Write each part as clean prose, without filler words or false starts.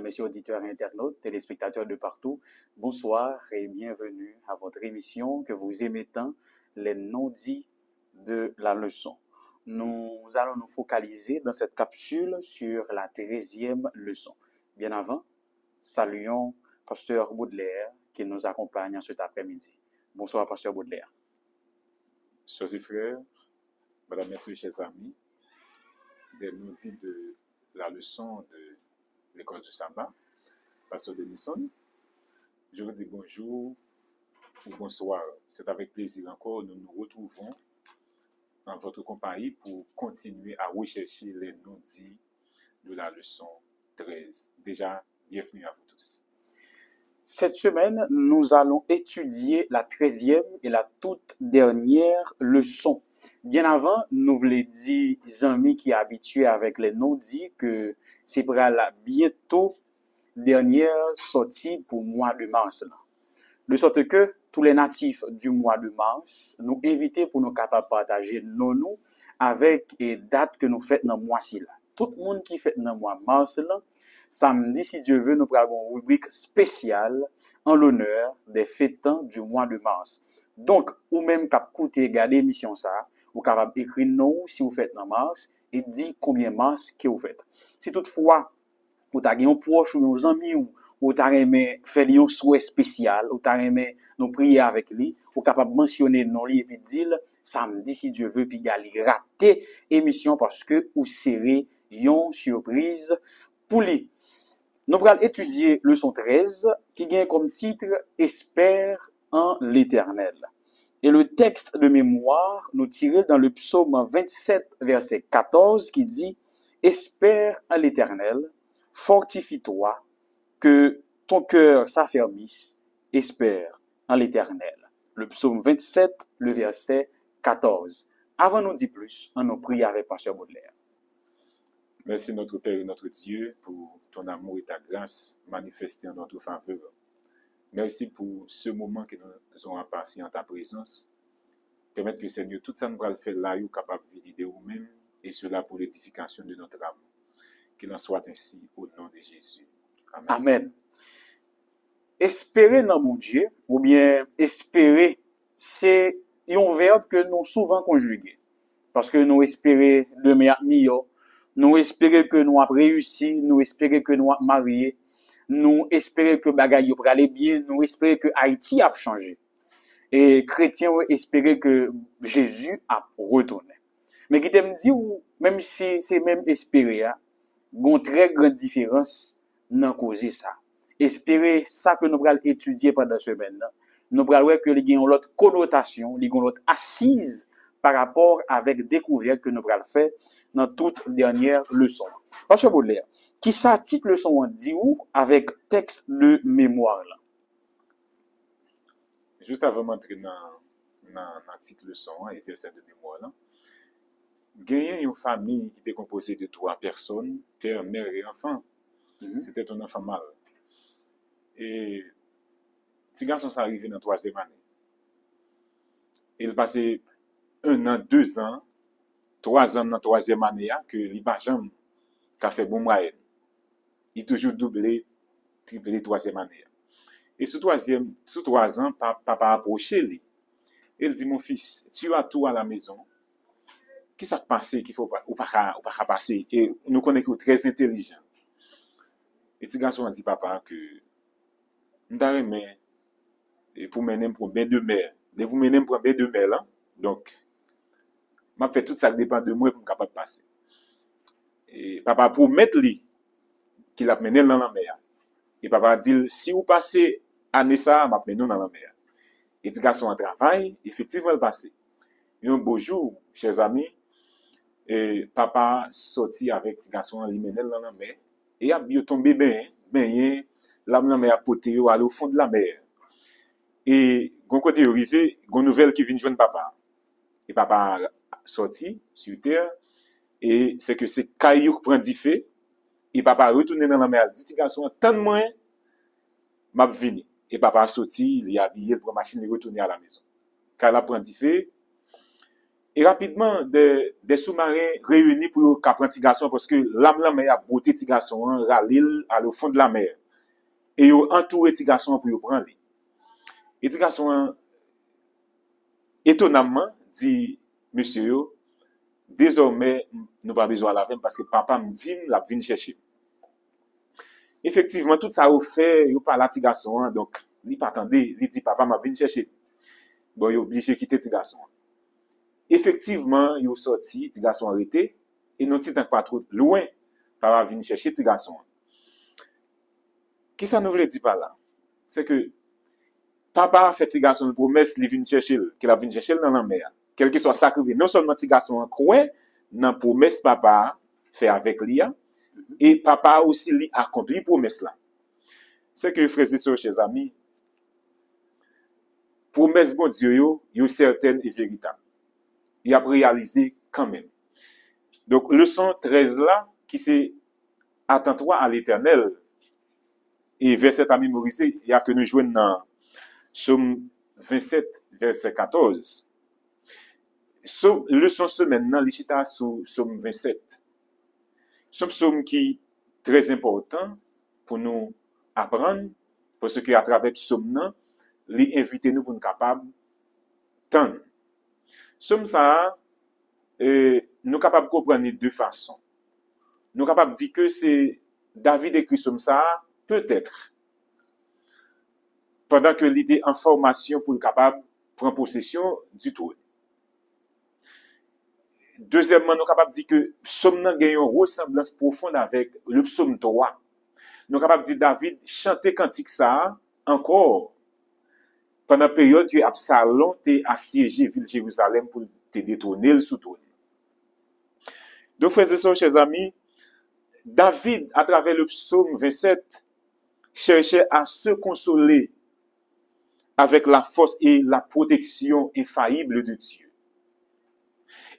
messieurs auditeurs et internautes, téléspectateurs de partout, bonsoir et bienvenue à votre émission que vous aimez tant, les non-dits de la leçon. Nous allons nous focaliser dans cette capsule sur la 13e leçon. Bien avant, saluons Pasteur Baudelaire qui nous accompagne en cet après-midi. Bonsoir, Pasteur Baudelaire. Chers et frères, mesdames, messieurs, chers amis, des non-dits de la leçon de l'école du sabbat, Pasteur Denison, je vous dis bonjour ou bonsoir. C'est avec plaisir encore nous nous retrouvons dans votre compagnie pour continuer à rechercher les non-dits de la leçon 13. Déjà, bienvenue à vous tous. Cette semaine, nous allons étudier la 13e et la toute dernière leçon. Bien avant, nous voulons dire, amis qui sont habitués avec les non-dits, que c'est pour la bientôt dernière sortie pour le mois de mars. De sorte que tous les natifs du mois de mars nous invitent pour nous capables de partager nous avec les dates que nous fêtons dans le mois-ci. Tout le monde qui fête dans le mois de mars, samedi, si Dieu veut, nous avons une rubrique spéciale en l'honneur des fêtants du mois de mars. Donc, ou même qu'à écouter, regarder l'émission ça, vous capable d'écrire non si vous faites dans mars et dire combien mars que vous faites. Si toutefois, vous avez un proche ou un ami ou vous avez aimé faire un souhait spécial, ou vous avez aimé nous prier avec lui, vous capable mentionner non lui et puis dire samedi si Dieu veut puis aller rater émission parce que vous serez une surprise pour lui. Nous allons étudier leçon 13 qui gagne comme titre Espère en l'Éternel. Et le texte de mémoire nous tire dans le psaume 27 verset 14 qui dit Espère en l'Éternel, fortifie-toi, que ton cœur s'affermisse, espère en l'Éternel. Le psaume 27, le verset 14. Avant nous dire plus, on nous prie avec Pasteur Baudelaire. Merci notre Père et notre Dieu pour ton amour et ta grâce manifestée en notre faveur. Merci pour ce moment que nous avons passé en ta présence. Permettre que Seigneur, tout ça nous va le faire là, nous capable de vivre de nous-mêmes, et cela pour l'édification de notre âme. Qu'il en soit ainsi au nom de Jésus. Amen. Amen. Espérer dans mon Dieu, ou bien espérer, c'est un verbe que nous souvent conjugué. Parce que nous espérons de meilleur, nous espérons que nous avons réussi, nous espérons que nous avons marié, nous espérons que bagaille va aller bien, nous espérons que Haïti a changé. Et chrétiens espérer que Jésus a retourné. Mais qui t'aime dire, même si c'est même espérer, il y a une très grande différence dans cause ça. Espérer ça que nous allons étudier pendant la semaine, nous allons voir que il y a une autre connotation, il y a une autre assise par rapport avec découverte que nous allons faire dans toute dernière leçon. Pasteur Baudelaire, qui ça titre leçon dit où avec texte de mémoire là? Juste avant d'entrer dans le titre leçon et verset de mémoire là, gagner une famille qui était composée de 3 personnes, père, mère et enfant. C'était un enfant mâle. Et petit garçon s'est arrivé dans la 3e année. Il passait 1 an, 2 ans, 3 ans dans la 3e année que il n'a jamais fait bon moyen. Il toujours doublé, triplé 3e année. Et sous 3 ans, papa a approché lui. Il dit, mon fils, tu as tout à la maison. Qui s'est passé qu'il faut pas passer? Et nous connaissons très intelligent. Et petit garçon a dit, papa, que nous et pour mener pour un bain de mer. De vous mener pour un bain de mer là. Donc, m'a fait tout ça dépend de moi pour capable passer. Et papa promet lui qu'il a mené dans la mer. Et papa dit si vous passez année ça, m'a mené dans la mer. Et petit garçon en travail, effectivement il passé. Un beau jour, chers amis, et papa sorti avec petit garçon il mené dans la mer et a bien tombé ben la mer a poté aller au fond de la mer. Et gon côté arrivé, gon nouvelle qui vient joindre papa. Et papa sorti sur terre et c'est que c'est caillou prend du feu et papa retourné dans la mer. Dit garçon, tant moins m'a venu. Et papa sorti, il est habillé pour machine et retourner à la maison. Quand il prend du feu Et rapidement, des sous-marins réunis pour prendre petit garçon parce que l'âme la mer a beauté petit garçon, ralil à au fond de la mer. Et ils ont entouré petit garçon pour prendre. Et petit garçon, étonnamment, dit monsieur, désormais, nous pas besoin de la veine parce que papa me dit, la vient chercher. Effectivement, tout ça a fait, il parle à petit garçon, donc, il pas attendé, il dit, papa m'a venu chercher. Bon, il est obligé de quitter petit garçon. Effectivement, il est sorti, petit garçon arrêté, et non, petit temps pas trop loin, papa venu chercher petit garçon. Qu'est-ce que ça nous veut dire par là? C'est que, papa a fait petit garçon une promesse, il vient chercher, qu'il a venu chercher dans la mer. Quel que soit ça que non seulement petit garçon croit, dans la promesse papa fait avec lui, et papa aussi lui accompli promesse là. C'est que frères et sœurs, chers amis, promesse bon Dieu yo certaine et véritable. Il a réalisé quand même. Donc leçon 13 là qui c'est attends-toi à l'Éternel et verset à mémoriser, il y a que nous joignons dans Somme 27 verset 14. Leçon semaine nan li chita sous Somme 27. Somme qui est très important pour nous apprendre, parce que à travers Somme nan, li invite nous pour nous capables tant. Somme ça, nous capables de comprendre de deux façons. Nous capables de dire que c'est David écrit Somme ça, peut-être, pendant que l'idée en formation pour le capable prendre possession du trône. Deuxièmement, nous sommes capables de dire que Somme nan gagne une ressemblance profonde avec le psaume 3. Nous sommes capables de dire David chanter cantique ça encore pendant la période que Absalom était assiégé ville Jérusalem pour te détrôner le sous-trône. Donc, frères et sœurs, chers amis, David, à travers le psaume 27, cherchait à se consoler avec la force et la protection infaillible de Dieu.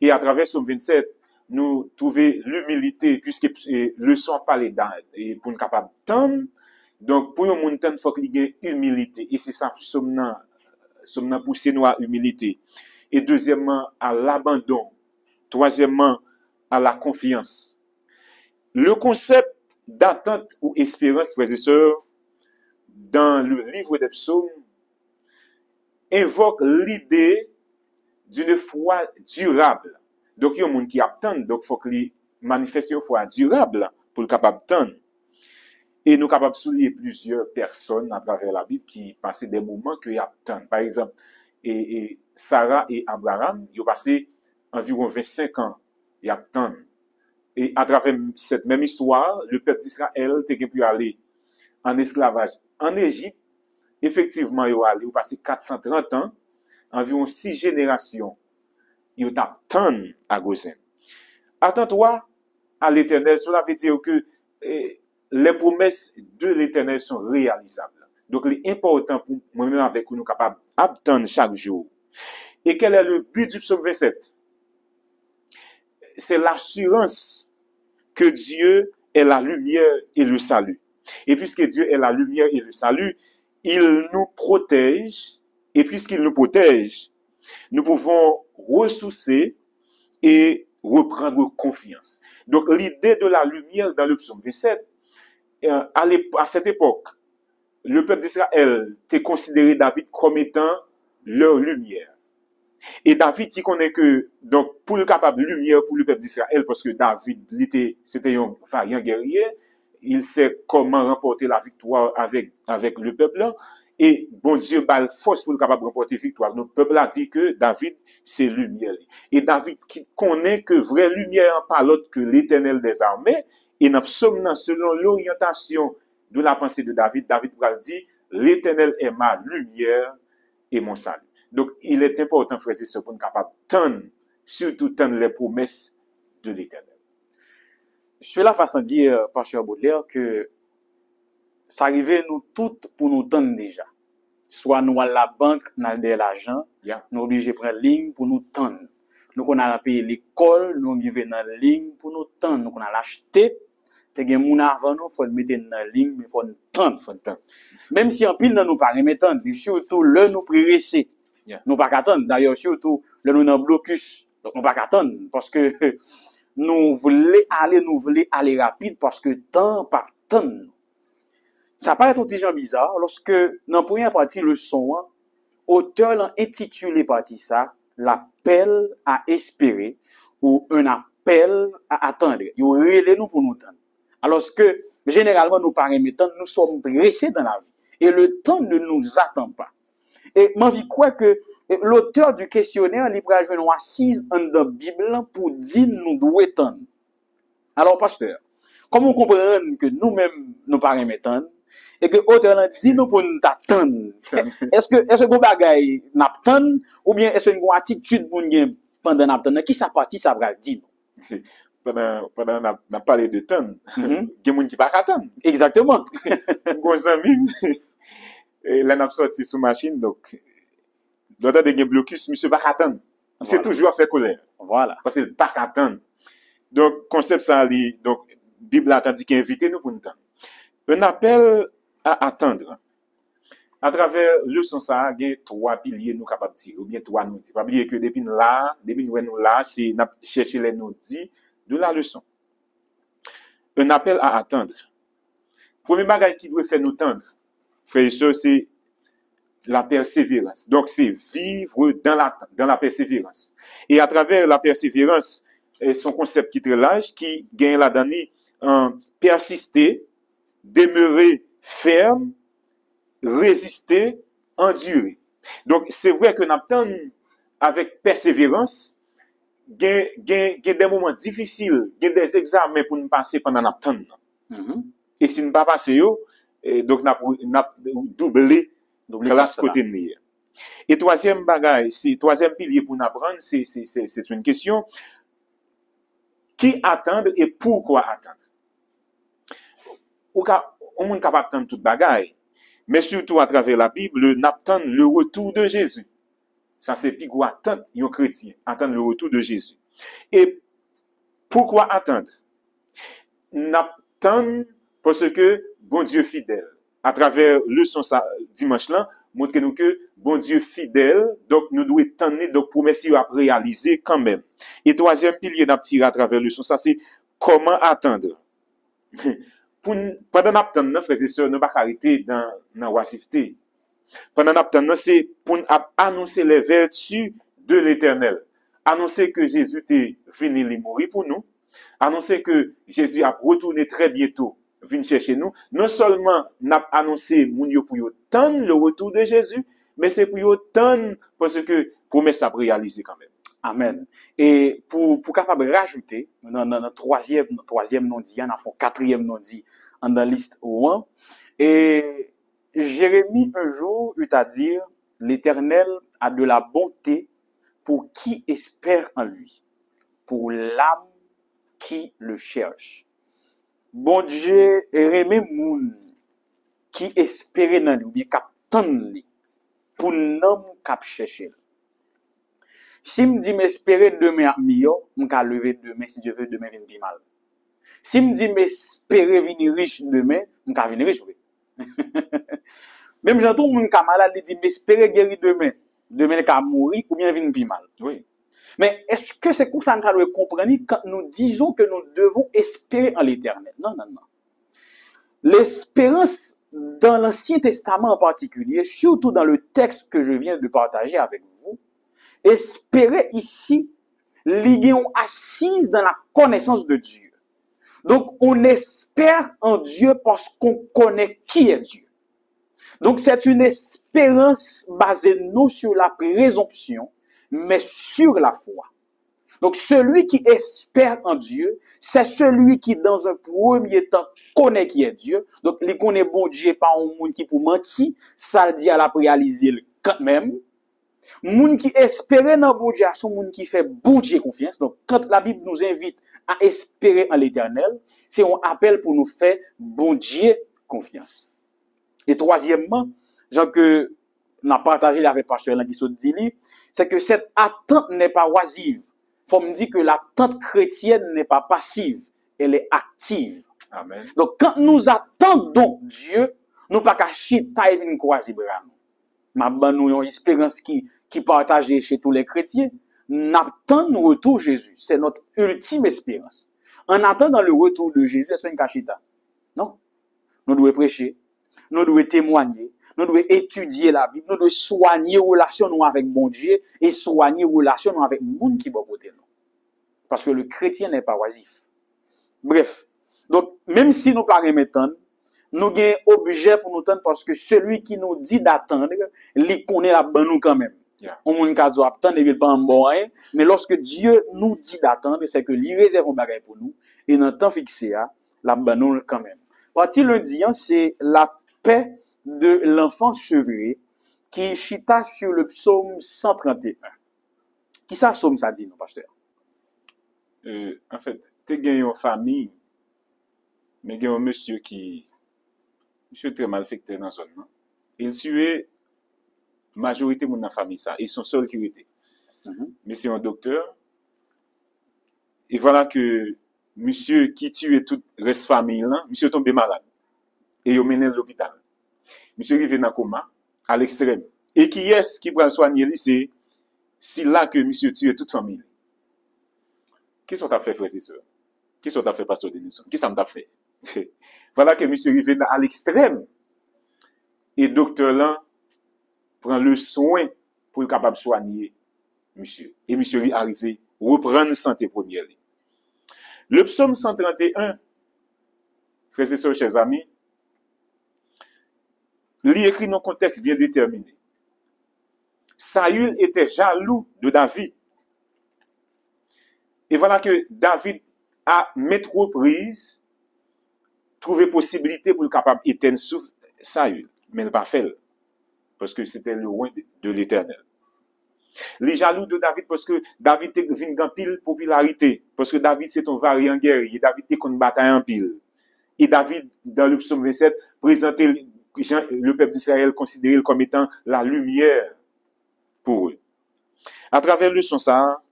Et à travers Somme 27, nous trouvons l'humilité, puisque le son parle et pour nous capable d'entendre. Donc, pour nous monter, il faut qu'il y ait humilité. Et c'est ça, Somme nan pousser nous à humilité. Et deuxièmement, à l'abandon. Troisièmement, à la confiance. Le concept d'attente ou espérance, frères et sœurs, dans le livre des psaumes, invoque l'idée d'une foi durable. Donc, il y a un monde qui attend, donc il faut qu'il manifeste une foi durable pour le capable d'attendre. Et nous sommes capables de souligner plusieurs personnes à travers la Bible qui passaient des moments qu'ils attendent. Par exemple, Sarah et Abraham, ils ont passé environ 25 ans, ils attendent. Et à travers cette même histoire, le peuple d'Israël a pu aller en esclavage en Égypte. Effectivement, ils ont passé 430 ans, environ 6 générations. Ils attendent à Goshen. Attends-toi à l'Éternel. Cela veut dire que les promesses de l'Éternel sont réalisables. Donc, il est important pour moi-même avec nous capables d'attendre chaque jour. Et quel est le but du psaume 27? C'est l'assurance que Dieu est la lumière et le salut. Et puisque Dieu est la lumière et le salut, il nous protège. Et puisqu'il nous protège, nous pouvons ressourcer et reprendre confiance. Donc, l'idée de la lumière dans le psaume 27, à cette époque, le peuple d'Israël était considéré David comme étant leur lumière. Et David qui connaît que, donc, pour le capable lumière pour le peuple d'Israël, parce que David, c'était un vaillant guerrier, il sait comment remporter la victoire avec le peuple. Et bon Dieu bat force pour le capable de remporter victoire. Notre peuple a dit que David, c'est lumière. Et David qui connaît que vraie lumière pas l'autre que l'Éternel des armées. Et dans psaume, selon l'orientation de la pensée de David, David va dire, l'Éternel est ma lumière et mon salut. Donc, il est important, frères et sœurs, pour nous capables de surtout tendre les promesses de l'Éternel. Je la façon de dire, Pasteur Baudelaire, que ça arrivait nous toutes pour nous tendre déjà. Soit nous à la banque, nous avons de l'argent, nous obligés de prendre ligne pour nous tendre. Nous on a payé l'école, nous arrivons dans la ligne pour nous tendre. Nous on a l'acheté, te gen moun avant nous, faut le mettre dans la ligne, mais faut nous tendre. Même si en pile nous pas remettre, surtout le nous pressé. Nous pas attendre. D'ailleurs, surtout le nous dans blocus Donc, on va pas attendre parce que nous voulons aller rapide parce que temps par temps. Ça paraît un petit genre bizarre lorsque, dans la première partie, leçon, auteur l'a intitulé partie ça, l'appel à espérer ou un appel à attendre. Il relève nous pour nous attendre. Alors que, généralement, nous paraît-temps, nous sommes pressés dans la vie. Et le temps ne nous attend pas. Et moi, je crois que l'auteur du questionnaire, il va jouer une assise dans la Bible pour dire nous devons attendre. Alors, pasteur, comment on comprend que nous-mêmes, nous paraît-temps, et que l'auteur a dit nous pour nous attendre? Est-ce que vous bagaille n'attend, ou bien est-ce une attitude pour nous pendant n'attendre? Qui ça partie, ça va dire? Pendant on a parlé de temps, il y a des gens qui ne pas attendre. Exactement. Gros amis, là, on a sorti sous machine, donc, l'auteur de blocus, monsieur pas attendre. C'est toujours fait colère. Voilà. Parce qu'il pas attendre. Donc, concept ça, donc, Bible a dit qu'il invite nous pour nous attendre. Un appel à attendre. À travers le son ça, il y a 3 piliers nous capables de dire, ou bien 3 nous dire. Pas oublier que depuis nous là, c'est chercher les nous dit de la leçon. Un appel à attendre. Premier bagage qui doit faire nous tendre, frères et sœurs, c'est la persévérance. Donc, c'est vivre dans la persévérance. Et à travers la persévérance, son concept qui est très large, qui gagne la donnée, persister, demeurer ferme, résister, endurer. Donc, c'est vrai que nous attendons avec persévérance, il y a des moments difficiles, il y a des examens pour nous passer pendant l'attente. Et si nous ne pas passer, donc nous avons doublé classe côté de. Et troisième pilier pour nous apprendre, c'est une question. Qui attendre et pourquoi attendre? On est capable d'attendre toute bagaille, mais surtout à travers la Bible, n'attendre le retour de Jésus. Ça, c'est plus quoi attendre un chrétien, attendre le retour de Jésus. Et pourquoi attendre? N'attendre parce que bon Dieu fidèle. À travers le son dimanche là, montre-nous que bon Dieu fidèle, donc nous devons attendre, donc promesse à réaliser quand même. Et troisième pilier d'aptirer à travers le son, ça c'est comment attendre. Pendant l'attente, frères et sœurs, nous ne pas arrêter dans la oisiveté. Pendant l'attente, c'est pour annoncer les vertus de l'Éternel. Annoncer que Jésus est venu mourir pour nous. Annoncer que Jésus a retourné très bientôt, venu chercher nous. Non seulement n'a annoncé pour tendre le retour de Jésus, mais c'est pour tendre parce que promesse a réalisé quand même. Amen. Et pour capable rajouter, dans le troisième non-dit, on a fait quatrième non-dit dans la liste 1. Et Jérémie, un jour, eut à dire, l'Éternel a de la bonté pour qui espère en lui, pour l'âme qui le cherche. Bon Dieu, remet moun qui espérait dans lui, ou bien captant lui, pour l'homme cap chercher. Si me dit m'espérer demain meilleur, m'ka lever demain si Dieu veut demain venir bien mal. Si me dit m'espérer venir riche demain, m'ka venir riche. Même j'entends moun ka malade dit m'espérer guérir demain, demain ka mourir ou bien venir bien mal. Oui. Mais est-ce que c'est comme ça qu'on doit comprendre quand nous disons que nous devons espérer en l'Éternel? Non. L'espérance dans l'Ancien Testament en particulier, surtout dans le texte que je viens de partager avec vous, espérer ici, ligon assise dans la connaissance de Dieu. Donc, on espère en Dieu parce qu'on connaît qui est Dieu. Donc, c'est une espérance basée non sur la présomption, mais sur la foi. Donc, celui qui espère en Dieu, c'est celui qui, dans un premier temps, connaît qui est Dieu. Donc, il connaît bon Dieu, pas un monde qui pour mentir, ça le dit à la réaliser quand même. Moun qui espère dans bon Dieu, c'est moun qui fait bon Dieu confiance. Donc, quand la Bible nous invite à espérer en l'Éternel, c'est un appel pour nous faire bon Dieu confiance. Et troisièmement, genre que on a partagé avec Pasteur Lan qui se dit, c'est que cette attente n'est pas oisive. Faut me dire que l'attente chrétienne n'est pas passive, elle est active. Amen. Donc, quand nous attendons Dieu, nous pas cacher taille une croisée bras. Ma ban nous une espérance qui partagée chez tous les chrétiens. n'attendons le retour de Jésus. C'est notre ultime espérance. En attendant le retour de Jésus, c'est une cachita. Non. Nous devons prêcher, nous devons témoigner, nous devons étudier la Bible, nous devons soigner relation nous avec bon Dieu et soigner relation nous avec le monde qui est bon côté nous. Parce que le chrétien n'est pas oisif. Bref. Donc, même si nous ne parlons pas nous avons objet pour nous attendre parce que celui qui nous dit d'attendre, il connaît la bonne nous quand même. On ne peut pas attendre, il ne pas bon rien. Mais lorsque Dieu nous dit d'attendre, c'est que il réserve un bagage pour nous. Et dans le temps fixé, la bonne nous quand même. Partie lundi, c'est la paix de l'enfant sevré qui chita sur le psaume 131. Qui ça, psaume, ça dit, non, pasteur? En fait, tu as gagné une famille, mais il y a un monsieur qui est très malfecté dans la zone. Il tuait la majorité de la famille, ça. Ils sont seuls qui étaient. Mais c'est un docteur. Et voilà que monsieur qui tuait toute reste famille, là, monsieur est tombé malade. Et il mené à l'hôpital. Monsieur arrivé dans le coma, à l'extrême. Et qui est-ce qui peut le soigner? C'est là que monsieur tue toute famille. Qu'est-ce qu'on t'a fait, frère et sœurs? Qu'est-ce qu'on t'a fait, pasteur Denison? Qu'est-ce qu'on t'a fait? Voilà que monsieur arrivé à l'extrême. Et docteur là prend le soin pour être capable de soigner monsieur. Et monsieur est arrivé reprendre santé première. Le psaume 131, frères et sœurs, chers amis, il écrit dans un contexte bien déterminé. Saül était jaloux de David. Et voilà que David a maintes reprises trouvé possibilité pour être capable d'éteindre Saül. Mais il n'a pas fait. Parce que c'était le roi de l'Éternel. Les jaloux de David parce que David est venu en pile popularité. Parce que David c'est un variant guerrier. David est une bataille en pile. Et David, dans le psaume 27, présentait le peuple d'Israël considéré comme étant la lumière pour eux. À travers le son ça,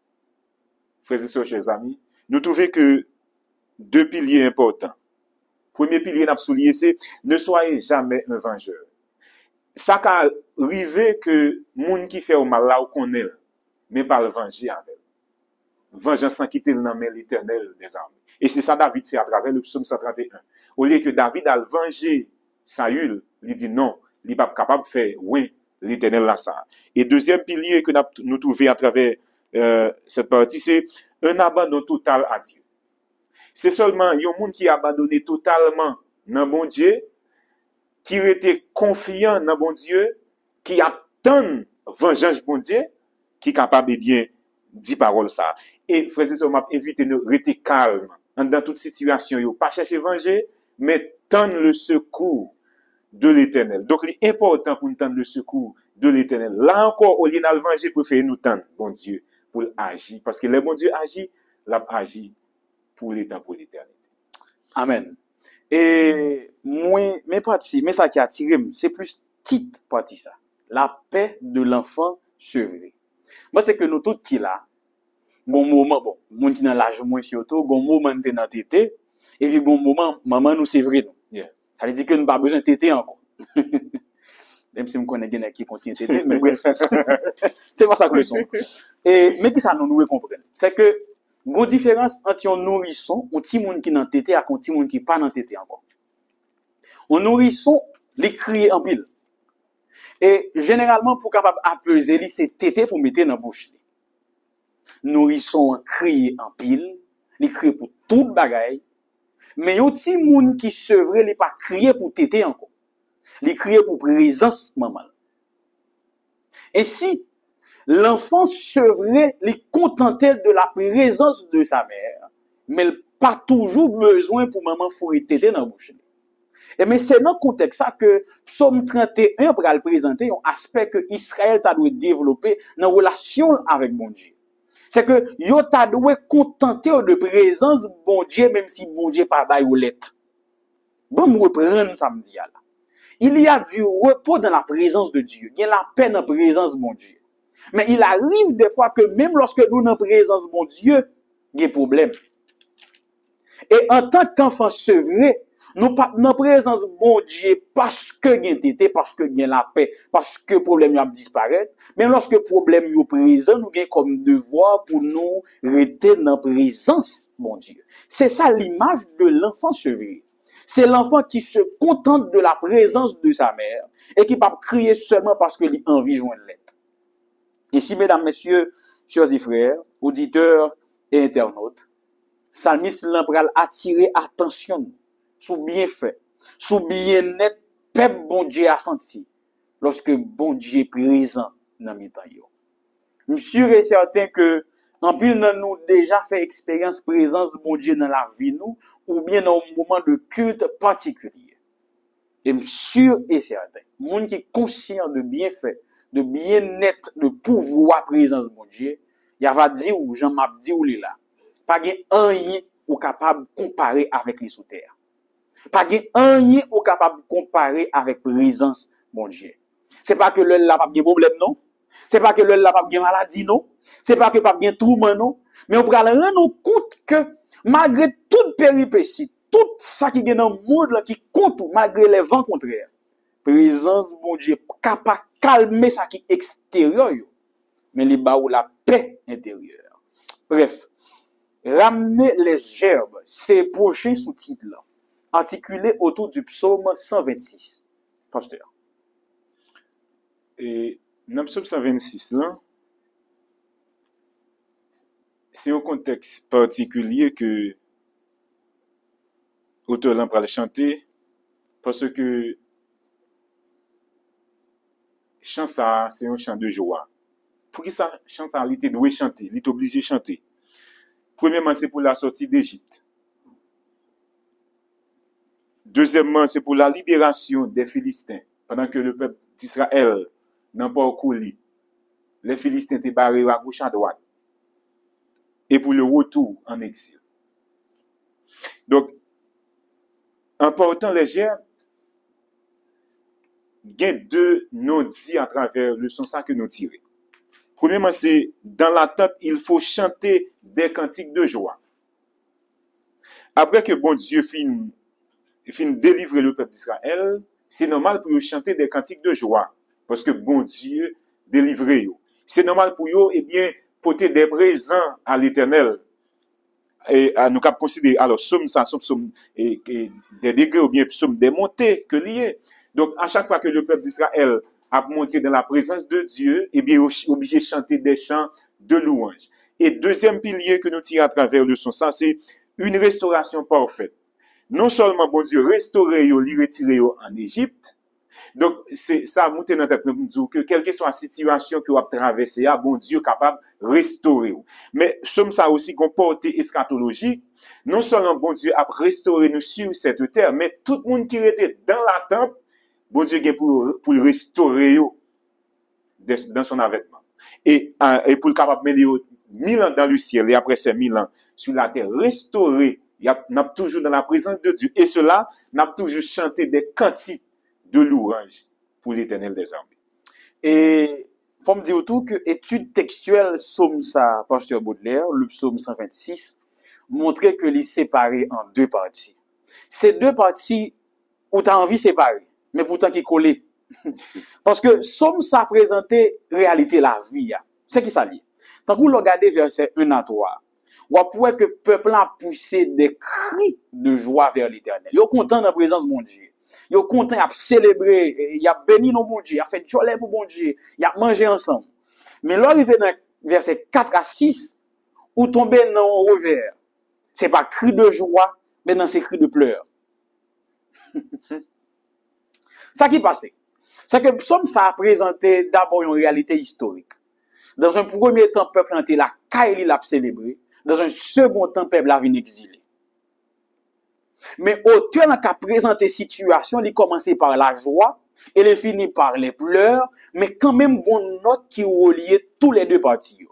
frères et sœurs, chers amis, nous trouvons que deux piliers importants. Premier pilier d'absoulier, c'est ne soyez jamais un vengeur. Ça qu'a arrivé que moun qui fait au mal là ou connaît, mais pas le venger avec. Vengeance sans quitter le nom de l'Éternel des armées. Et c'est ça David fait à travers le psaume 131. Au lieu que David a vengé Saül, il dit non, il n'est pas capable de faire oui, l'Éternel là ça. Et deuxième pilier que nous trouvons à travers cette partie, c'est un abandon total à Dieu. C'est seulement un monde qui a abandonné totalement dans bon Dieu, qui était confiant dans bon Dieu, qui attend vengeance bon Dieu, qui est capable de bien dire parole ça. Et frères et sœurs, m'a invité nous rester calme dans toute situation, yo pas chercher venger, mais tendre le secours de l'Éternel. Donc il est important pour nous tendre le secours de l'Éternel. Là encore, au lieu de venger, préférez nous tendre bon Dieu pour agir parce que le bon Dieu agit, l'a agit pour l'éternité, pour l'éternité. Amen. Et moi, mes parties, mais ça qui a attiré, c'est plus petite partie ça. La paix de l'enfant sevré. Moi, c'est que nous tous qui là, bon moment, bon, moun qui dans l'âge moins surtout, bon moment nous dans tété, et puis bon moment, maman nous sévré nous. Yeah. Ça veut dire que nous pas besoin de tété encore. Même si je connais quelqu'un qui continue tété, mais bref. C'est pas ça que le son. Et, mais qui ça nous comprendre? C'est que, une différence entre un nourrisson, un petit monde qui est dans tété, et un petit monde qui n'est pas dans tété encore. Un nourrisson, les crier en pile. Et généralement, pour capable apaiser, c'est tété pour mettre dans la bouche. Nourrisson crier en pile, les crier pour toute bagaille. Mais un petit monde qui sevré, il pas crier pour tété encore. Il crier pour présence maman. Et si l'enfant sevré, il contentait de la présence de sa mère, mais il pas toujours besoin pour maman fouiller tété dans la bouche. Et mais c'est dans ce contexte ça que Psaume 31 pour le présenter un aspect que Israël t'a dû développer dans relation avec bon Dieu. C'est que yo t'a dû contenter de présence bon Dieu même si bon Dieu pas bail ou lettre. Bon me reprendre samedi là. Il y a du repos dans la présence de Dieu. Il y a la paix dans la présence de bon Dieu. Mais il arrive des fois que même lorsque nous dans la présence de bon Dieu, il y a des problèmes. Et en tant qu'enfant sevré, Nous pas dans présence bon Dieu parce que gen tété, parce que gen la paix, parce que problème a disparaître, mais lorsque problème yo présent, nous gen comme devoir pour nous rester dans présence bon Dieu. C'est ça l'image de l'enfant chevrier. C'est l'enfant qui se contente de la présence de sa mère et qui va crier seulement parce qu'il a envie de joindre l'aide. Ainsi, mesdames, messieurs, chers et frères, auditeurs et internautes, Salmiste l'empral attirer attention sous bienfait, sous bien-être, peuple bon Dieu a senti lorsque bon Dieu est présent dans mes temps. Je suis sûr et certain que en pile nous déjà fait expérience présence bon Dieu dans la vie nous ou bien dans un moment de culte particulier. Et je suis sûr et certain, monde qui est conscient de bienfait, de bien-être, de pouvoir présence bon Dieu, il va dire ou Jean m'a dit ou là. Pas gen rien ou capable de comparer avec les sous terre. Pas gen rien ou capable de comparer avec présence mon Dieu. C'est pas que le la pas gen problème non. C'est pas que le la pas gen maladie non. C'est pas que pas gen tourment non, mais on pral rendre compte que malgré toute péripétie, tout ça qui gen dans le monde là qui compte malgré les vents contraires, présence mon Dieu capable calmer ça qui extérieur yo, mais li ba ou la paix intérieure. Bref, ramener les gerbes, c'est prochain sous-titre là, articulé autour du psaume 126. Pasteur. Et dans le psaume 126 là, c'est un contexte particulier que l'auteur là va chanter parce que chant ça, c'est un chant de joie. Pour qui ça chant ça, il était doué chanter, il est obligé de chanter. Premièrement, c'est pour la sortie d'Égypte. Deuxièmement, c'est pour la libération des Philistins. Pendant que le peuple d'Israël n'a pas couru, les Philistins étaient barrés à gauche à droite. Et pour le retour en exil. Donc, en portant les gerbes, il y a deux noms dits à travers le son ça que nous tirons. Premièrement, c'est dans l'attente, il faut chanter des cantiques de joie. Après que bon Dieu finit délivrer le peuple d'Israël, c'est normal pour eux chanter des cantiques de joie. Parce que bon Dieu délivre eux. C'est normal pour eux, eh bien, porter des présents à l'Éternel. Et à nous considérer, alors, somme, et des degrés ou bien somme des montées que liées. Donc, à chaque fois que le peuple d'Israël a monté dans la présence de Dieu, eh bien, obligé de chanter des chants de louange. Et deuxième pilier que nous tirons à travers le son, ça, c'est une restauration parfaite. Non seulement, bon Dieu, restaurer, li retirer en Égypte. Donc, c'est ça, monter dans tête, que quelle que soit la situation que vous avez traversée, bon Dieu capable de restaurer. Mais, somme ça aussi qu'on portée eschatologique, non seulement bon Dieu a restauré nous sur cette terre, mais tout le monde qui était dans l'attente, bon Dieu est pour le restaurer dans son avènement. Et pour le capable de mener 1000 ans dans le ciel, et après ces 1000 ans sur la terre, restaurer, n'a toujours dans la présence de Dieu. Et cela, n'a toujours chanté des cantiques de louange pour l'Éternel des armées. Et faut me dire tout que étude textuelle psaume ça, Pasteur Baudelaire, le psaume 126, montrait que l'est séparé en deux parties. Ces deux parties où tu as envie de séparer, mais pourtant qui collent. Parce que psaume ça présentait réalité la vie. C'est qui ça lié. Tant que vous regardez verset 1 à 3, vous pouvez que le peuple a poussé des cris de joie vers l'Éternel. Ils sont contents de la présence de mon Dieu. Ils sont contents de célébrer, ils ont béni nos bon Dieu, ils ont fait joie pour bon Dieu, ils ont mangé ensemble. Mais là, arrivé dans verset 4 à 6, où tomber dans un revers, c'est pas cri de joie, mais dans ces cris de pleurs. Ça qui passait, c'est que psaume ça a présenté d'abord une réalité historique. Dans un premier temps, le peuple a été là, il l'a célébré. Dans un second temps, le peuple a venu exilé. Mais auteur n'a présenté situation, il commençait par la joie, et il finit par les pleurs, mais quand même bon note qui reliait tous les deux parties.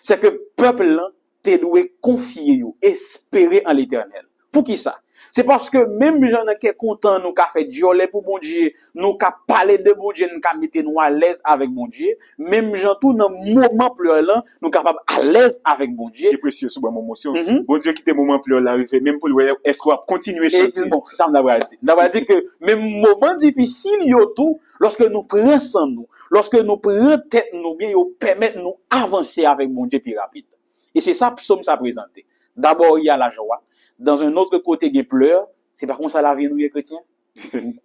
C'est que le peuple là, t'es doué confier, espérer en l'Éternel. Pour qui ça? C'est parce que même gens qui sont contents, nous qu'a fait joler pour bon Dieu, nous qu'a parlé de bon Dieu, nous qu'a mettre nous à l'aise avec bon Dieu, même gens tout dans moment pleur là, nous capable à l'aise avec bon Dieu. C'est précieux sur mon émotion. Bon Dieu quitte moment pleur là, même pour le est-ce qu'on va continuer chanter. Bon, c'est ça on va dire. On va dire que même moment difficile yo tout, lorsque nous prenons sans nous, lorsque nous prenons tête nous bien, yo permet nous avancer avec bon Dieu plus rapide. Et c'est ça psaume ça présenté. D'abord il y a la joie. Dans un autre côté, il y a pleurs. C'est par contre ça la vie, nous, les chrétiens.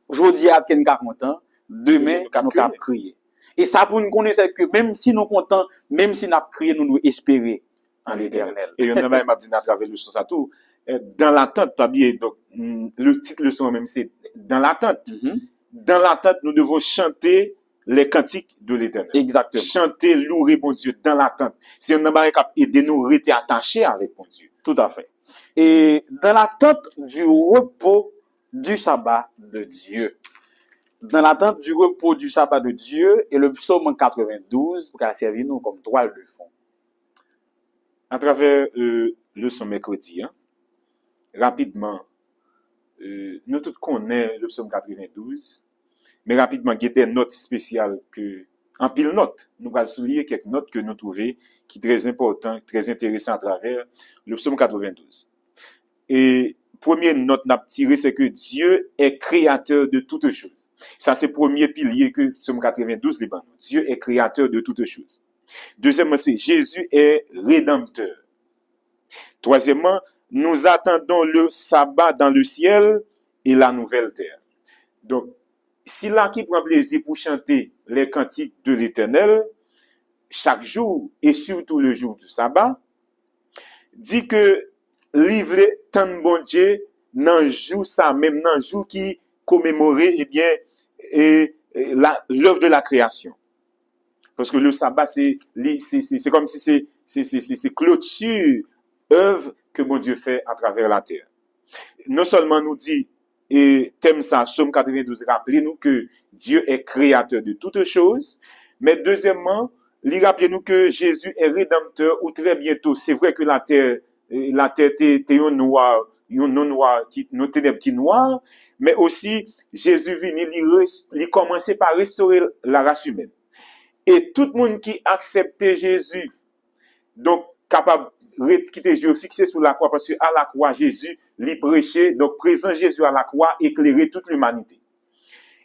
Aujourd'hui, à quelqu'un qui est content, demain, nous avons crié. Et ça, pour nous connaître, que même si nous sommes contents, même si nous avons crié, nous devons espérer en l'éternel. Et on a même dit à travers le son, ça tout. Dans l'attente, pas bien, donc, le titre, le son, même, c'est dans l'attente. Dans l'attente, nous devons chanter les cantiques de l'éternel. Exactement. Chanter, louer bon Dieu dans l'attente. Si on a pas aider nous rester attachés avec bon Dieu. Tout à fait. Et dans l'attente du repos du sabbat de Dieu. Dans l'attente du repos du sabbat de Dieu, et le psaume 92, pour qu'elle serve nous comme toile de fond. À travers le son mercredi, rapidement, nous tous connaissons le psaume 92, mais rapidement, il y a des notes spéciales en pile notes, nous allons souligner quelques notes que nous trouvons qui sont très importantes, très intéressantes à travers le psaume 92. Et première note n'a tiré, c'est que Dieu est créateur de toutes choses. Ça, c'est le premier pilier que psaume 92 les bandes. Dieu est créateur de toutes choses. Deuxièmement, c'est Jésus est rédempteur. Troisièmement, nous attendons le sabbat dans le ciel et la nouvelle terre. Donc, si là qui prend plaisir pour chanter les cantiques de l'Éternel, chaque jour et surtout le jour du sabbat, dit que livrer tant bon Dieu dans jour ça même dans jour qui commémorait l'œuvre de la création. Parce que le sabbat c'est comme si c'est clôture œuvre que bon Dieu fait à travers la terre. Non seulement nous dit et thème ça Psaume 92 rappelez-nous que Dieu est créateur de toutes choses, mais deuxièmement, il rappelez-nous que Jésus est rédempteur ou très bientôt, c'est vrai que la terre était un noir, nos ténèbres qui noir, mais aussi Jésus venu, il commençait par restaurer la race humaine. Et tout le monde qui acceptait Jésus, donc capable de quitter Dieu fixé sur la croix, parce que à la croix, Jésus lui prêchait, donc présent Jésus à la croix, éclairait toute l'humanité.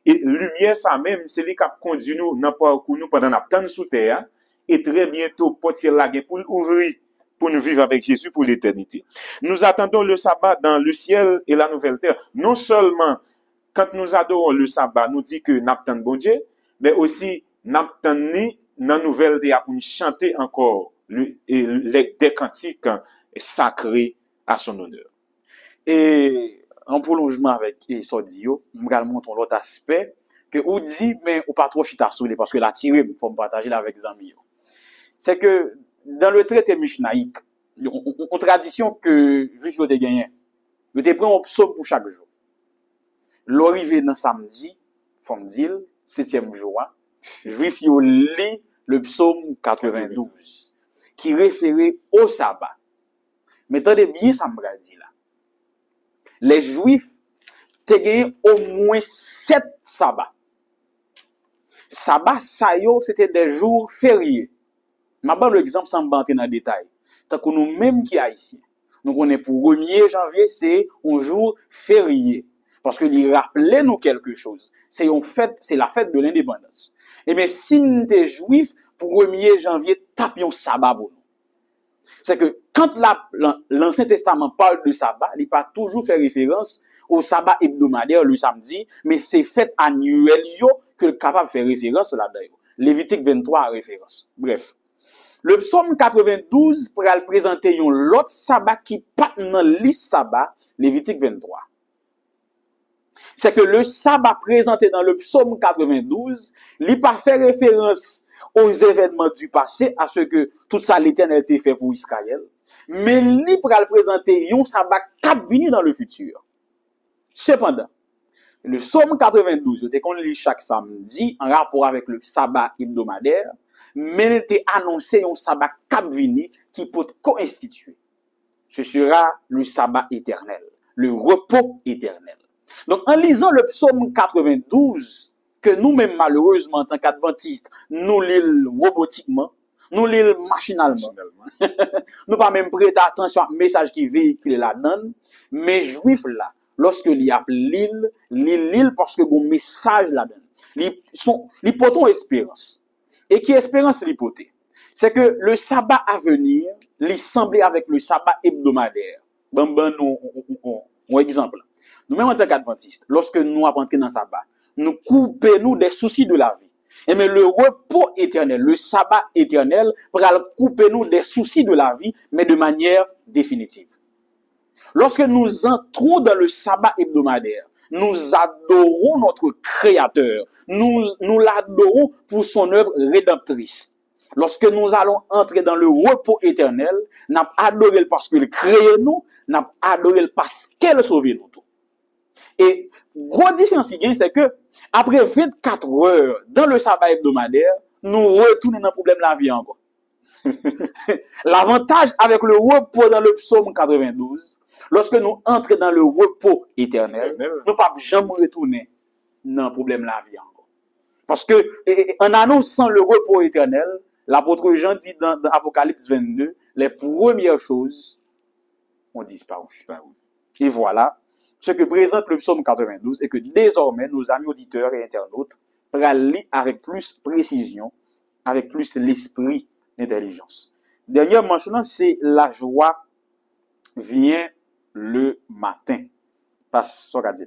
Et lumière, ça même, c'est lui qui a conduit nous dans parcours nous pendant notre temps sous terre, et très bientôt, portier la guerre pour ouvrir, pour nous vivre avec Jésus pour l'éternité. Nous attendons le sabbat dans le ciel et la nouvelle terre. Non seulement, quand nous adorons le sabbat, nous dit que nous attendons bon Dieu, mais aussi, nous attendons dans la nouvelle terre pour nous chanter encore des cantiques sacrés à son honneur. Et en prolongement avec Sodio, nous allons montrer l'autre aspect que on dit, mais on pas trop chita soulé parce que la tirée, il faut me partager avec les amis. C'est que dans le traité mishnaïque, une tradition que juif te gagné, vous te prend un psaume pour chaque jour. L'arrivée dans samedi, faut me dire, 7e jour, juif yo lit le psaume 92 qui référait au sabbat. Mais attendez bien ça me dit là. Les juifs te gagné au moins 7 sabbats. Sabbat ça yo, c'était des jours fériés. Je vais l'exemple sans entrer dans le détail. Tant que nous-mêmes qui haïtiens, nous connaissons pour 1er janvier, c'est un jour férié. Parce que il rappelait nous quelque chose. C'est la fête de l'indépendance. Et mais si nous sommes juifs, pour 1er janvier, tapions sabbat pour nous. C'est que quand l'Ancien Testament parle de sabbat, il pas toujours fait référence au sabbat hebdomadaire le samedi, mais c'est fête annuelle que le capable faire référence là-dedans. Lévitique 23 a référence. Bref. Le psaume 92 pour présenter un l'autre sabbat qui pas dans liste sabbat, Lévitique 23. C'est que le sabbat présenté dans le psaume 92, il pas fait référence aux événements du passé, à ce que tout ça l'Éternel a fait pour Israël, mais il pour présenter un sabbat qui venu dans le futur. Cependant, le psaume 92, dès qu'on lit chaque samedi en rapport avec le sabbat hebdomadaire, mais il était annoncé un sabbat cap vini qui peut co-instituer. Ce sera le sabbat éternel. le repos éternel. Donc, en lisant le psaume 92, que nous-mêmes, malheureusement, en tant qu'adventistes, nous lisons robotiquement, nous lisons machinalement, nous pas même prêter attention au message qui véhicule là-dedans, mais juifs là, lorsque l'il a l'île parce que bon message là-dedans, ils portent espérance. Et qui espérance l'hypothèse? C'est que le sabbat à venir, il semblait avec le sabbat hebdomadaire. Bon, un exemple. Nous-mêmes en tant qu'adventistes, lorsque nous apprenons dans le sabbat, nous coupons des soucis de la vie. Et mais le repos éternel, le sabbat éternel, va couper nous des soucis de la vie, mais de manière définitive. Lorsque nous entrons dans le sabbat hebdomadaire, nous adorons notre Créateur. Nous l'adorons pour son œuvre rédemptrice. Lorsque nous allons entrer dans le repos éternel, nous adorons parce qu'il crée nous, nous adorons parce qu'elle sauve nous tout. Et, grosse différence qui gagne, c'est que, après 24 heures dans le sabbat hebdomadaire, nous retournons dans le problème de la vie encore. L'avantage avec le repos dans le psaume 92, lorsque nous entrons dans le repos éternel, nous ne pouvons pas jamais retourner dans le problème de la vie encore. Parce que, en annonçant le repos éternel, l'apôtre Jean dit dans Apocalypse 22, les premières choses ont disparu. Et voilà ce que présente le psaume 92 et que désormais nos amis auditeurs et internautes pourront lire avec plus précision, avec plus l'esprit d'intelligence. Dernière mention, c'est la joie vient le matin. Passe ce qu'a dit.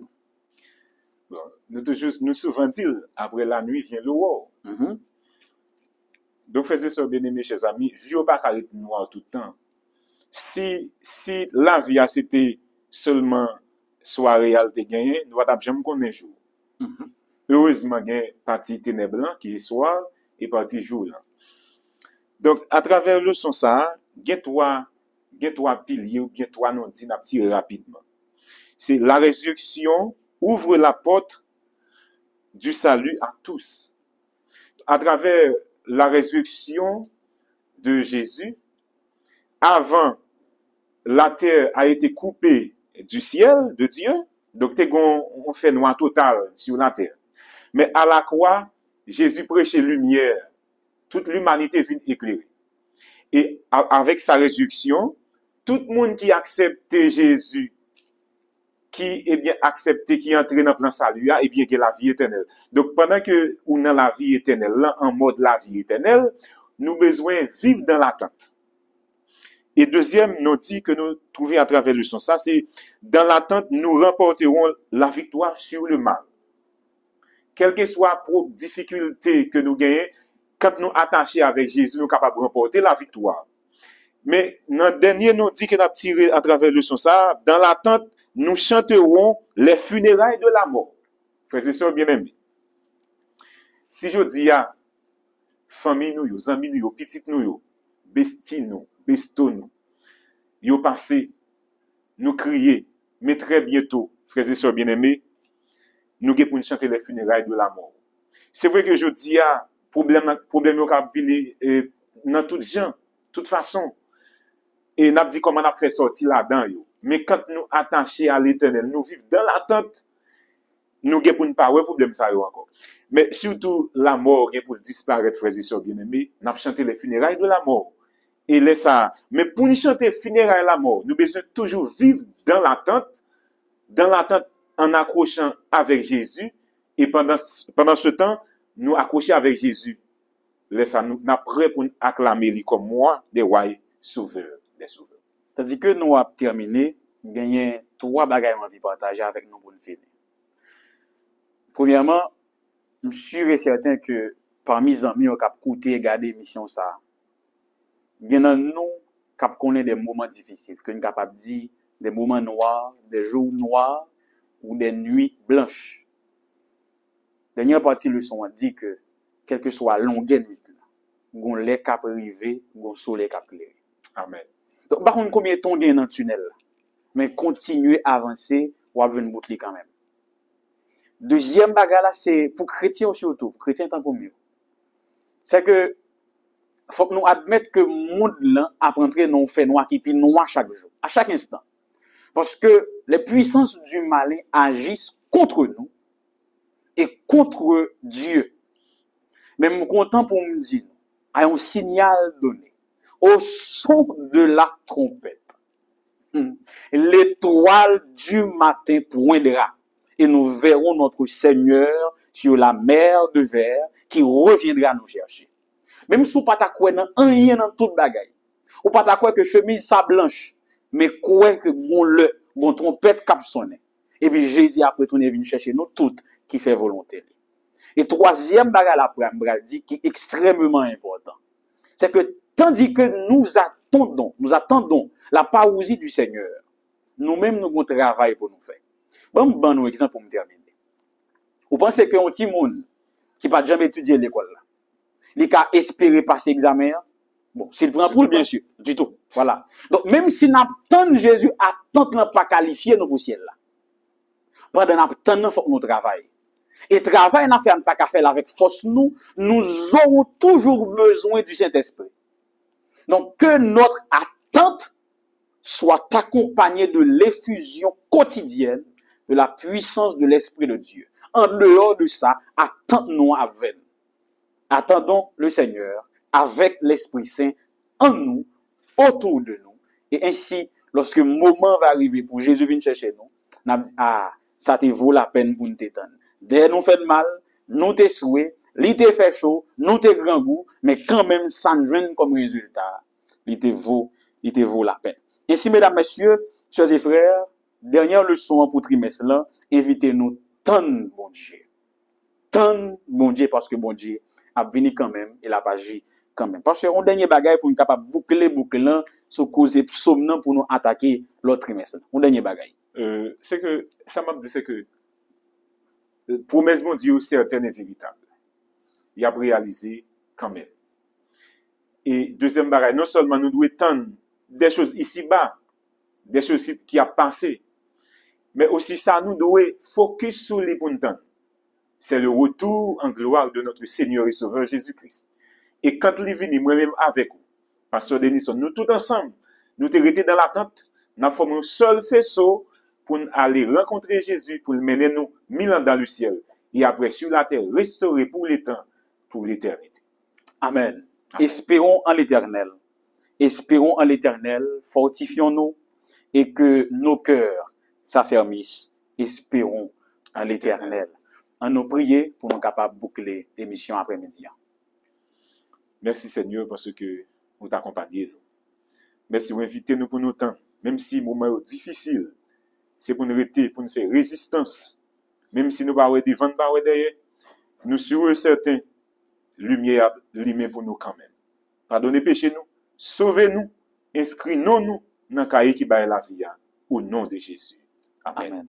Bon, nous souvent dit, après la nuit vient l'aurore. Donc, faisez ça, bien aimé, chers amis, je ne pas carré noir tout le temps. Si la vie a c'était seulement soirée réalité gagné, nous va jamais connaître jour. Heureusement, il y a partie ténèbres qui est soir et partie jour là. Donc, à travers le son ça, il y a trois piliers ou bien trois noms dit rapidement. C'est la résurrection ouvre la porte du salut à tous. À travers la résurrection de Jésus, avant, la terre a été coupée du ciel, de Dieu, donc on fait noir total sur la terre. Mais à la croix, Jésus prêchait lumière. Toute l'humanité vient éclairer. Et avec sa résurrection, tout le monde qui accepte Jésus, qui est bien accepté, qui est entré dans le plan salut, et bien que la vie éternelle. Donc pendant que on a la vie éternelle, là, en mode la vie éternelle, nous besoin vivre dans l'attente. Et deuxième, nous dit que nous trouvons à travers le son, ça c'est, dans l'attente, nous remporterons la victoire sur le mal. Quelle que soit la difficulté que nous gagnons, quand nous attachons avec Jésus, nous sommes capables de remporter la victoire. Mais dans le dernier, nous dit que nous avons tiré à travers le son, ça, dans l'attente, nous chanterons les funérailles de la mort. Frères et sœurs bien-aimés. Si je dis à famille nous, amis nous, petits nous, bestie nous, besto nous, yo passé, nous crier, mais très bientôt, frères et sœurs bien-aimés, nous allons pour chanter les funérailles de la mort. C'est vrai que je dis à problème qui venir dans toutes gens, toute façon. Et n'a dit comment on a fait sortir là-dedans yo. Mais quand nous attachés à l'éternel, nous vivons dans l'attente, nous avons pour ne pas avoir problème ça encore. Mais surtout, la mort pour disparaître, frères et sœurs bien-aimés, nous avons chanté les funérailles de la mort. Et laisse ça. Mais pour nous chanter funérailles de la mort, nous devons toujours vivre dans l'attente en accrochant avec Jésus. Et pendant ce temps, nous accrocher avec Jésus. Laisse ça, nous sommes prêts pour acclamer lui comme moi, des rois sauveurs, des sauveurs. C'est-à-dire que nous avons terminé, gagné 3 bagages envie de partager avec nous pour nous finir. Premièrement, je suis sûr et certain que parmi les amis qui ont écouté et regardé l'émission, il y en a nous qui connaissent des moments difficiles, que nous sommes capables de dire des moments noirs, des jours noirs ou des nuits blanches. Dernière partie de leçon dit que, quelle que soit la longueur de nuit, on les cap rivé, on soleil cap clair. Amen. Donc, par contre, combien de temps gagne dans le tunnel, mais continuer à avancer, ou à venir boucler quand même. Deuxième bagarre là, c'est pour chrétiens surtout, pour chrétiens tant que mieux. C'est que, faut que nous admettre que le monde là, a rentré dans un fait noir qui puis noir chaque jour, à chaque instant. Parce que les puissances du malin agissent contre nous et contre Dieu. Mais je suis content pour me dire, à un signal donné, au son de la trompette, l'étoile du matin poindra et nous verrons notre Seigneur sur la mer de verre qui reviendra nous chercher. Même si vous pas quoi dans rien dans toute bagaille, ou pas quoi que chemise sa blanche, mais quoi que bon trompette cap sonne. Et puis Jésus après tourner venu chercher nous toutes qui fait volonté. Et troisième bagaille après dit qui est extrêmement important. C'est que tandis que nous attendons la parousie du Seigneur, nous-mêmes nous avons travail pour nous faire. Bon, un exemple pour me terminer. Vous pensez qu'un petit monde qui n'a jamais étudié l'école là, il a espéré passer l'examen? Bon, s'il prend pour bien sûr, du tout. Voilà. Donc, même si nous attendons Jésus, attendons pas qualifier nos ciel là. Pendant nous attendons, il faut que nous travaillions. Et travail n'a fait pas qu'à faire avec force nous aurons toujours besoin du Saint-Esprit. Donc, que notre attente soit accompagnée de l'effusion quotidienne de la puissance de l'Esprit de Dieu. En dehors de ça, attendons avec. Attendons le Seigneur avec l'Esprit Saint en nous, autour de nous. Et ainsi, lorsque le moment va arriver pour Jésus venir chercher nous, on dit, ça te vaut la peine pour nous t'étendre. Dès nous fait mal, nous te souhait, li te fait chaud, nous te grand goût, mais quand même, ça nous vient comme résultat. Il te vaut la peine. Ainsi, mesdames, messieurs, chers et frères, dernière leçon pour trimestre là, évitez-nous tant bon Dieu. Tant bon Dieu, parce que bon Dieu a venu quand même, il a pas agi quand même. Parce qu'on dernier bagaille pour nous capable boucler, sur cause psaume pour nous attaquer l'autre trimestre. On dernier bagaille. C'est que, ça m'a dit, c'est que, promesse bon Dieu certaine et véritable. Il a réalisé quand même. Et deuxième bagaille, non seulement nous devons tendre des choses ici-bas, des choses qui a passé, mais aussi ça nous doit focus sur les bons temps. C'est le retour en gloire de notre Seigneur et Sauveur Jésus-Christ. Et quand il est venu, moi-même avec vous, Pasteur Denison, nous tous ensemble, nous sommes restés dans l'attente, nous avons formé un seul faisceau pour aller rencontrer Jésus, pour le mener nous 1000 ans dans le ciel, et après sur la terre, restaurer pour les temps, pour l'éternité. Amen. Espérons en l'Éternel. Espérons en l'Éternel, fortifions-nous et que nos cœurs s'affermissent. Espérons en l'Éternel. En nous prier pour nous capables de boucler l'émission après-midi. Merci Seigneur parce que vous t'accompagnez. Merci pour inviter nous pour nos temps. Même si le moment est difficile, c'est pour nous rester, pour nous faire résistance. Même si nous ne pouvons pas devant, pas derrière, nous sommes certains, lumière pour nous quand même. Pardonnez péché nous, sauvez-nous, inscrivez-nous dans le cahier qui va la vie, au nom de Jésus. Amen. Amen.